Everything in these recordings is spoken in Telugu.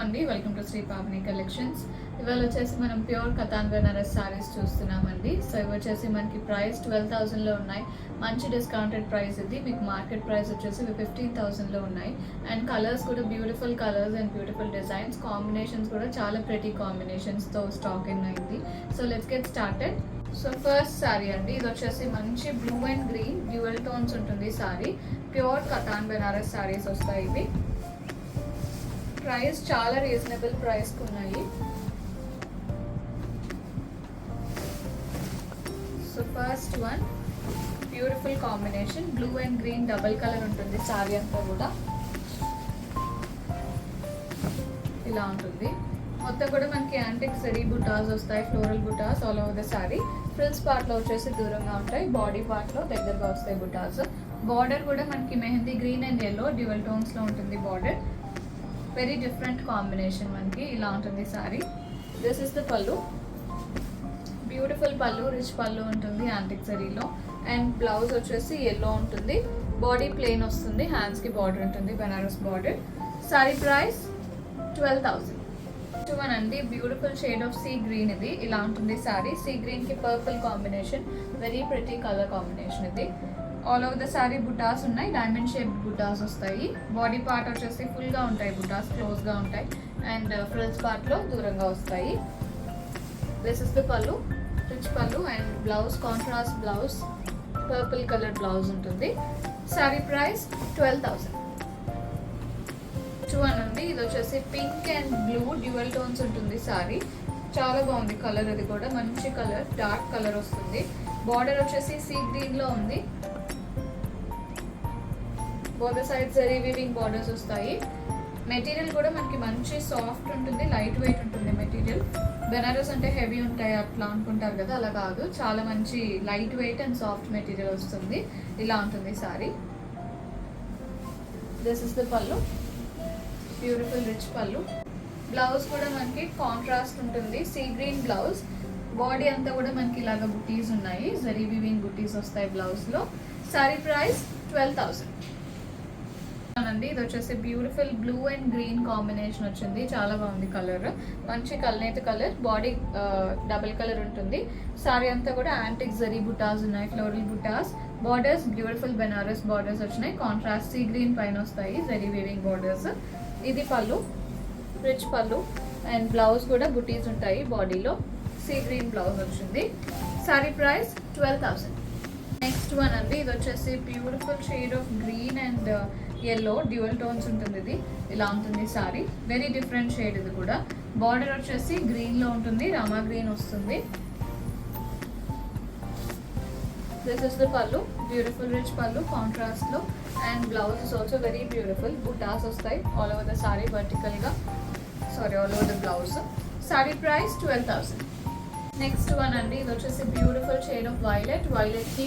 అండి, welcome to Shri Pavani collections. ఇవాళ వచ్చేసి మనం ప్యూర్ కతాన్ బెనారస్ సారీస్ చూస్తున్నామండి. సో ఇవి వచ్చేసి మనకి ప్రైస్ 12,000లో ఉన్నాయి. మంచి డిస్కౌంటెడ్ ప్రైస్ ఇది. మీకు మార్కెట్ ప్రైస్ వచ్చేసి 15,000లో ఉన్నాయి. అండ్ కలర్స్ కూడా beautiful colours and beautiful designs, combinations కూడా చాలా ప్రెటీ కాంబినేషన్స్తో స్టాక్ ఇన్ అయింది. So let's get started. So first sorry అండి, ఇది వచ్చేసి మంచి blue and green dual tones ఉంటుంది సారీ. ప్యూర్ కతాన్ బెనారస్ సారీస్ వస్తాయి ఇవి. ప్రైస్ చాలా రీజనబుల్ ప్రైస్కి ఉన్నాయి. So first one beautiful combination, blue and green double colour ఉంటుంది సారీ అంతా కూడా. ఇలా ఉంటుంది మొత్తం కూడా. మనకి యాంటిక్ జరీ బుటాస్ వస్తాయి, ఫ్లోరల్ బుటాస్ all over the sari. Frills పార్ట్లో వచ్చేసి దూరంగా ఉంటాయి, బాడీ పార్ట్లో దగ్గరగా వస్తాయి బుటాస్. బార్డర్ కూడా మనకి mehndi green and yellow dual టోన్స్లో ఉంటుంది బార్డర్. వెరీ డిఫరెంట్ కాంబినేషన్, మనకి ఇలా ఉంటుంది sari. This is the pallu, beautiful pallu, rich pallu ఉంటుంది యాంటిక్ జరీలో. అండ్ బ్లౌజ్ వచ్చేసి ఎల్లో ఉంటుంది, బాడీ ప్లెయిన్ వస్తుంది, హ్యాండ్స్కి బార్డర్ ఉంటుంది, Banaras border. Sari price 12,000. One అండి, beautiful shade of sea green ఇది. ఇలా ఉంటుంది సారీ. సీ గ్రీన్కి purple combination, very pretty colour combination ఇది. ఆల్ ఓవర్ ద సారీ బుటాస్ ఉన్నాయి, డైమండ్ షేప్ బుటాస్ వస్తాయి. బాడీ పార్ట్ వచ్చేసి ఫుల్గా ఉంటాయి బుటాస్, క్లోజ్గా ఉంటాయి. అండ్ ఫ్రిల్స్ పార్ట్లో దూరంగా వస్తాయి. This is the pallu, rich pallu. And blouse contrast blouse, purple colour blouse ఉంటుంది. సారీ ప్రైస్ 12,000. అండి, ఇది వచ్చేసి pink and blue dual tones ఉంటుంది సారీ. చాలా బాగుంది కలర్, ఇది కూడా మంచి కలర్, డార్క్ కలర్ వస్తుంది. బార్డర్ వచ్చేసి సీ గ్రీన్లో ఉంది. Both sides zari weaving borders వస్తాయి. మెటీరియల్ కూడా మనకి మంచి సాఫ్ట్ ఉంటుంది, లైట్ వెయిట్ ఉంటుంది మెటీరియల్. బెనారస్ అంటే హెవీ ఉంటాయి అట్లా అనుకుంటారు కదా, అలా కాదు. చాలా మంచి light weight and soft material వస్తుంది. ఇలా ఉంటుంది sari. This is the pallu, beautiful rich పళ్ళు. బ్లౌజ్ కూడా మనకి కాంట్రాస్ట్ ఉంటుంది, సీ గ్రీన్ బ్లౌజ్. బాడీ అంతా కూడా మనకి ఇలాగ బుటీస్ ఉన్నాయి, జరీ వీవింగ్ బుటీస్ వస్తాయి బ్లౌజ్లో. సారీ ప్రైస్ 12,000 అండి. ఇది వచ్చేసి beautiful blue and green combination వచ్చింది, చాలా బాగుంది కలర్. మంచి కల్నేత కలర్, బాడీ డబుల్ కలర్ ఉంటుంది. సారీ అంతా కూడా యాంటిక్ జరీ బుటాస్ ఉన్నాయి, ఫ్లోరల్ బుటాస్. బార్డర్స్ బ్యూటిఫుల్ బెనారస్ బార్డర్స్ వచ్చినాయి, కాంట్రాస్ట్ సీ గ్రీన్ పైన వస్తాయి జరీ వీవింగ్ బార్డర్స్. ఇది పళ్ళు, రిచ్ పళ్ళు. అండ్ బ్లౌజ్ కూడా బుటీస్ ఉంటాయి బాడీలో, సీ గ్రీన్ బ్లౌజ్ వచ్చింది. Sorry price 12,000. నెక్స్ట్ వన్ అండి, ఇది వచ్చేసి beautiful shade of green and yellow dual tones ఉంటుంది ఇది. ఇలా ఉంటుంది సారీ, వెరీ డిఫరెంట్ షేడ్ ఇది కూడా. బార్డర్ వచ్చేసి గ్రీన్లో ఉంటుంది, రామా గ్రీన్ వస్తుంది. This is the pallu, beautiful rich pallu కాంట్రాస్ట్లో. And blouse is also very beautiful, బుటాస్ వస్తాయి ఆల్ ఓవర్ ద సారీ వర్టికల్గా, all over the blouse. Sari price 12,000. Next one అండి, ఇది వచ్చేసి బ్యూటిఫుల్ షేడ్ ఆఫ్ వైలెట్, వైలెట్కి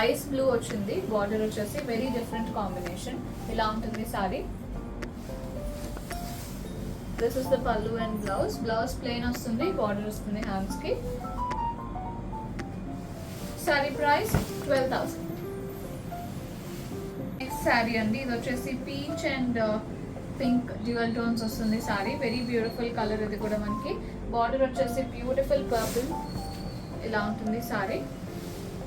ఐస్ బ్లూ వచ్చింది. బార్డర్ వచ్చేసి వెరీ డిఫరెంట్ కాంబినేషన్. ఇలా ఉంటుంది sari. This is the pallu and blouse. Blouse plain వస్తుంది, బార్డర్ వస్తుంది హ్యాండ్స్కి. Sorry price 12,000. నెక్స్ట్ సారీ అండి, ఇది వచ్చేసి peach and pink dual tones వస్తుంది సారీ. వెరీ బ్యూటిఫుల్ కలర్ ఇది కూడా మనకి. బార్డర్ వచ్చేసి బ్యూటిఫుల్ పర్పుల్. ఇలా ఉంటుంది sorry.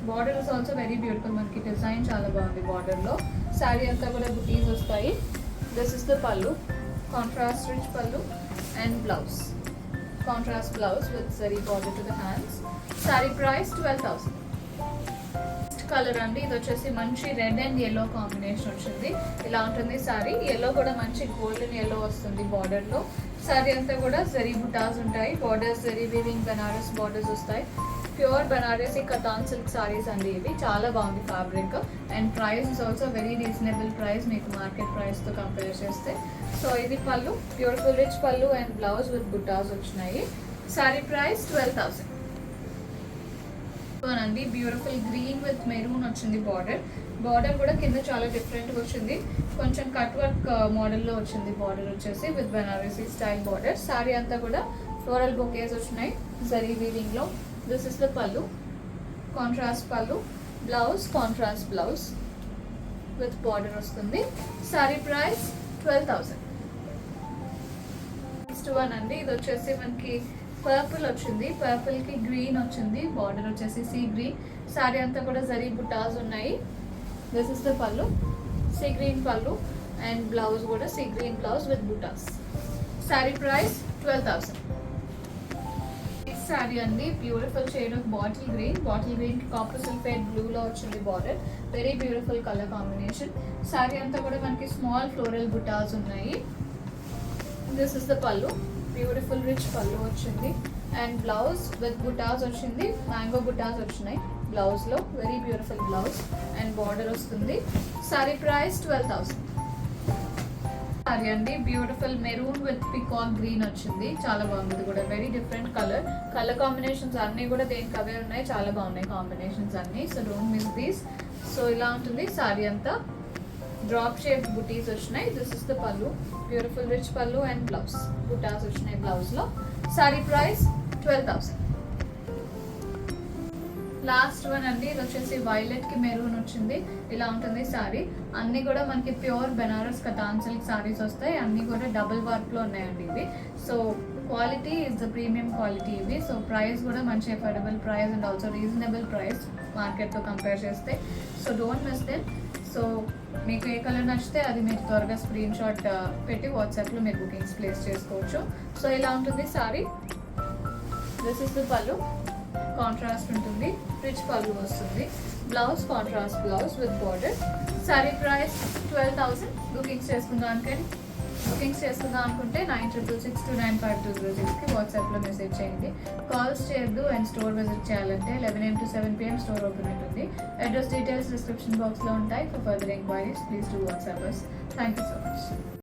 Border is also very beautiful, మనకి డిజైన్ చాలా బాగుంది బార్డర్లో. సారీ అంతా కూడా బుటీస్ వస్తాయి. This is the pallu, contrast rich pallu. And blouse contrast blouse with zari border to the hands. Sorry price 12,000. Colour అండి, ఇది వచ్చేసి మంచి రెడ్ అండ్ ఎల్లో కాంబినేషన్ వచ్చింది. ఇలా ఉంటుంది సారీ. ఎల్లో కూడా మంచి గోల్డెన్ ఎల్లో వస్తుంది బార్డర్లో. సారీ అంతా కూడా జరీ బుటాస్ ఉంటాయి, borders zari weaving Benaras borders వస్తాయి. ప్యూర్ బెనారసీ కతాన్ సిల్క్ సారీస్ అండి ఇవి. చాలా బాగుంది fabric. And price is also very reasonable price మీకు మార్కెట్ ప్రైస్తో కంపేర్ చేస్తే. సో ఇది pallu, beautiful rich pallu and blouse with బుటాస్ వచ్చినాయి. సారీ ప్రైస్ 12,000 అండి. బ్యూటిఫుల్ గ్రీన్ విత్ మెరూన్ వచ్చింది బార్డర్. బార్డర్ కూడా కింద చాలా డిఫరెంట్గా వచ్చింది, కొంచెం కట్ వర్క్ మోడల్లో వచ్చింది బార్డర్ వచ్చేసి with Banarasi style border. Sari అంతా కూడా ఫ్లోరల్ బొకేస్ వచ్చినాయి జరీ వీవింగ్లో. This is the pallu, contrast pallu. Blouse contrast blouse with border వస్తుంది. సారీ ప్రైస్ 12,000. లాస్ట్ వన్ అండి, ఇది వచ్చేసి మనకి పర్పుల్ వచ్చింది, పర్పుల్ కి గ్రీన్ వచ్చింది, బార్డర్ వచ్చేసి సీ గ్రీన్, సారీ అంతా కూడా జరీ బుటాస్ ఉన్నాయి. This is the pallu, sea green pallu and blouse కూడా సీ గ్రీన్ బ్లౌజ్ విత్ బుటాస్. సారీ ప్రైస్ 12,000. నెక్స్ట్ సారీ అండి, beautiful shade of bottle green కి కాపర్ సల్ఫేట్ బ్లూ లో వచ్చింది border, very beautiful colour combination. Sari అంతా కూడా మనకి స్మాల్ ఫ్లోరల్ బుటాస్ ఉన్నాయి. This is the pallu, beautiful rich pallu వచ్చింది అండ్ బ్లౌజ్ విత్ బుటాస్ వచ్చింది, మ్యాంగో బుటాస్ వచ్చినాయి బ్లౌజ్ లో, very beautiful blouse and border వస్తుంది. సారీ ప్రైస్ 12,000. సారీ అండి, beautiful maroon with peacock green వచ్చింది, చాలా బాగుంది కూడా, వెరీ డిఫరెంట్ కలర్ కాంబినేషన్స్ అన్నీ కూడా దేనికి అవే ఉన్నాయి, చాలా బాగున్నాయి కాంబినేషన్స్ అన్నీ. So don't miss these. So ఇలా ఉంటుంది సారీ అంతా, డ్రాప్ షేప్ బుటీస్ వచ్చినాయి. This is the pallu, beautiful rich pallu and blouse, బుటాస్ వచ్చినాయి బ్లౌజ్ లో. Sorry price 12,000. లాస్ట్ వన్ అండి, ఇది వచ్చేసి వైలెట్ కి మెరూన్ వచ్చింది, ఇలా ఉంటుంది సారీ. అన్ని కూడా మనకి ప్యూర్ బెనారస్ కతాన్ సిల్క్ సారీస్ వస్తాయి, అన్ని కూడా డబుల్ వర్క్ లో ఉన్నాయండి ఇవి. So quality is the premium quality ఇవి. సో ప్రైస్ కూడా మంచి affordable price and also reasonable price మార్కెట్తో కంపేర్ చేస్తే. So don't miss them. So మీకు ఏ కలర్ నచ్చితే అది మీరు త్వరగా స్క్రీన్ షాట్ పెట్టి వాట్సాప్లో మీరు బుకింగ్స్ ప్లేస్ చేసుకోవచ్చు. సో ఇలా ఉంటుంది sari. This is the pallu, contrast ఉంటుంది, రిచ్ పళ్ళు వస్తుంది, blouse contrast blouse with border. Sari price 12,000. Bookings చేసుకుందాం అనుకుంటే 9666295206కి వాట్సాప్లో మెసేజ్ చేయండి. కాల్స్ చేయొద్దు అండ్ స్టోర్ విజిట్ చేయాలంటే 11 AM to 7 PM store open ఉంటుంది. అడ్రస్ డీటెయిల్స్ డిస్క్రిప్షన్ బాక్స్లో ఉంటాయి. For further enquiries please do WhatsApp us. Thank you so much.